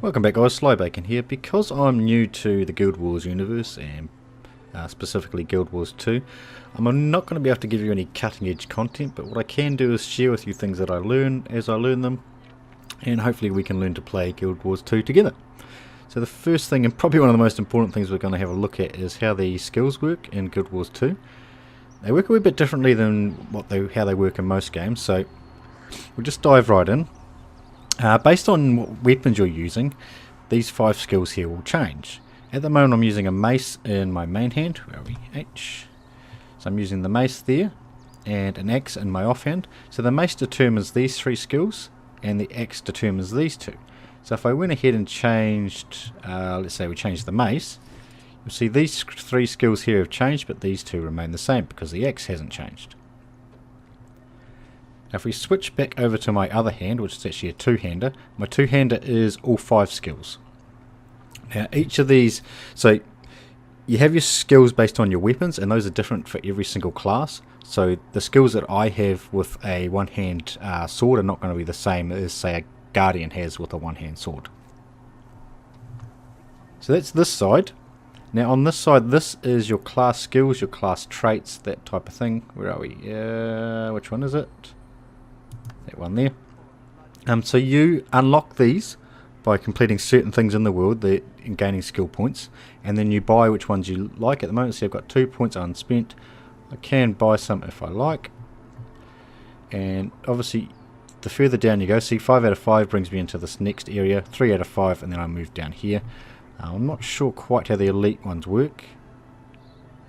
Welcome back guys, Slybacon here. Because I'm new to the Guild Wars universe and specifically Guild Wars 2, I'm not going to be able to give you any cutting edge content, but what I can do is share with you things that I learn as I learn them, and hopefully we can learn to play Guild Wars 2 together. So the first thing, and probably one of the most important things we're going to have a look at, is how the skills work in Guild Wars 2. They work a wee bit differently than how they work in most games, so we'll just dive right in. Based on what weapons you're using, these 5 skills here will change. At the moment I'm using a mace in my main hand, where are we? H. So I'm using the mace there, and an axe in my offhand. So the mace determines these 3 skills, and the axe determines these 2. So if I went ahead and changed, let's say we changed the mace, you'll see these 3 skills here have changed, but these 2 remain the same because the axe hasn't changed. Now if we switch back over to my other hand, which is actually a 2-hander, my 2-hander is all 5 skills. Now each of these, so you have your skills based on your weapons, and those are different for every single class. So the skills that I have with a one-hand sword are not going to be the same as, say, a guardian has with a one-hand sword. So that's this side. Now on this side, this is your class skills, your class traits, that type of thing. Where are we? Which one is it? That one there. So you unlock these by completing certain things in the world and gaining skill points, and then you buy which ones you like. At the moment, see, I've got 2 points unspent. I can buy some if I like, and obviously the further down you go, see, 5 out of 5 brings me into this next area, 3 out of 5, and then I move down here. I'm not sure quite how the elite ones work.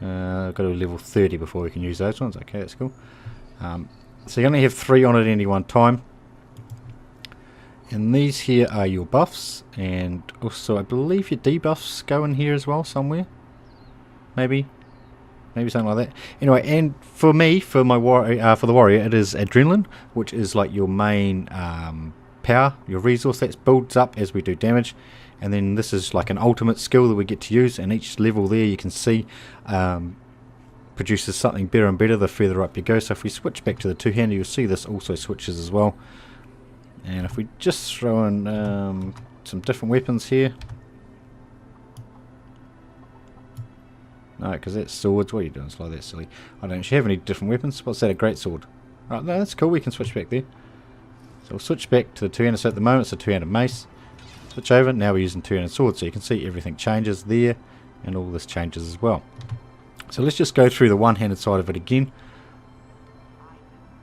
I've got to level 30 before we can use those ones. Okay, that's cool. So you only have 3 on at any one time. And these here are your buffs, and also I believe your debuffs go in here as well somewhere. Maybe something like that. Anyway, and for me, for the warrior, it is adrenaline, which is like your main power, your resource that builds up as we do damage. And then this is like an ultimate skill that we get to use, and each level there you can see produces something better and better the further up you go. So if we switch back to the 2-hander, you'll see this also switches as well. And if we just throw in some different weapons here. No, because that's swords. What are you doing? It's like that silly. I don't actually have any different weapons. What's that? A great sword. Right, no, that's cool. We can switch back there. So we'll switch back to the 2-hander. So at the moment it's a 2-handed mace. Switch over. Now we're using 2-handed sword. So you can see everything changes there, and all this changes as well. So let's just go through the one-handed side of it again.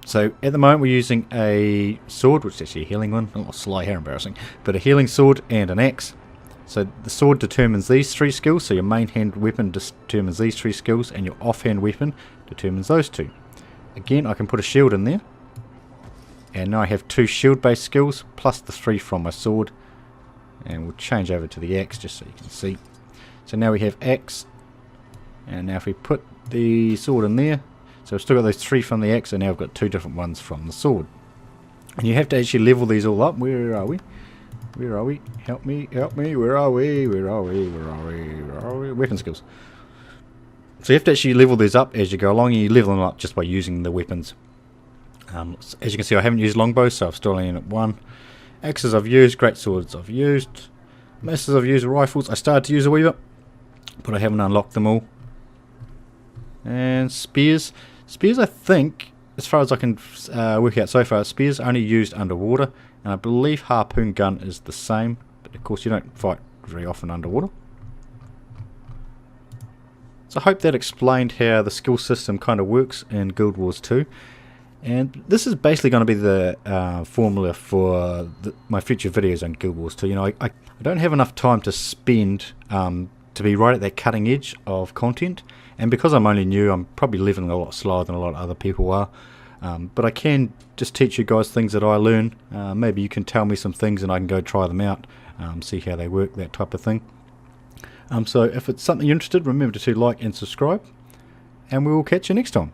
So at the moment we're using a sword, which is actually a healing one. Oh, sly, how embarrassing. But a healing sword and an axe. So the sword determines these 3 skills. So your main hand weapon determines these 3 skills, and your offhand weapon determines those 2. Again, I can put a shield in there. And now I have 2 shield-based skills, plus the 3 from my sword. And we'll change over to the axe just so you can see. So now we have axe. And now if we put the sword in there, so I've still got those 3 from the axe, and now I've got 2 different ones from the sword. And you have to actually level these all up. Where are we? Where are we? Help me, help me. Where are we? Where are we? Where are we? Where are we? Weapon skills. So you have to actually level these up as you go along, and you level them up just by using the weapons. As you can see, I haven't used longbows, so I'm still only in at 1. Axes I've used, great swords I've used, maces I've used, rifles I started to use a wee bit, but I haven't unlocked them all. And spears, I think, as far as I can work out so far, spears are only used underwater, and I believe harpoon gun is the same, but of course you don't fight very often underwater. So I hope that explained how the skill system kind of works in Guild Wars 2. And this is basically going to be the formula for my future videos on Guild Wars 2. You know, I don't have enough time to spend to be right at that cutting edge of content, and because I'm only new, I'm probably living a lot slower than a lot of other people are. But I can just teach you guys things that I learn. Maybe you can tell me some things and I can go try them out, see how they work, that type of thing. So if it's something you're interested, remember to like and subscribe, and we will catch you next time.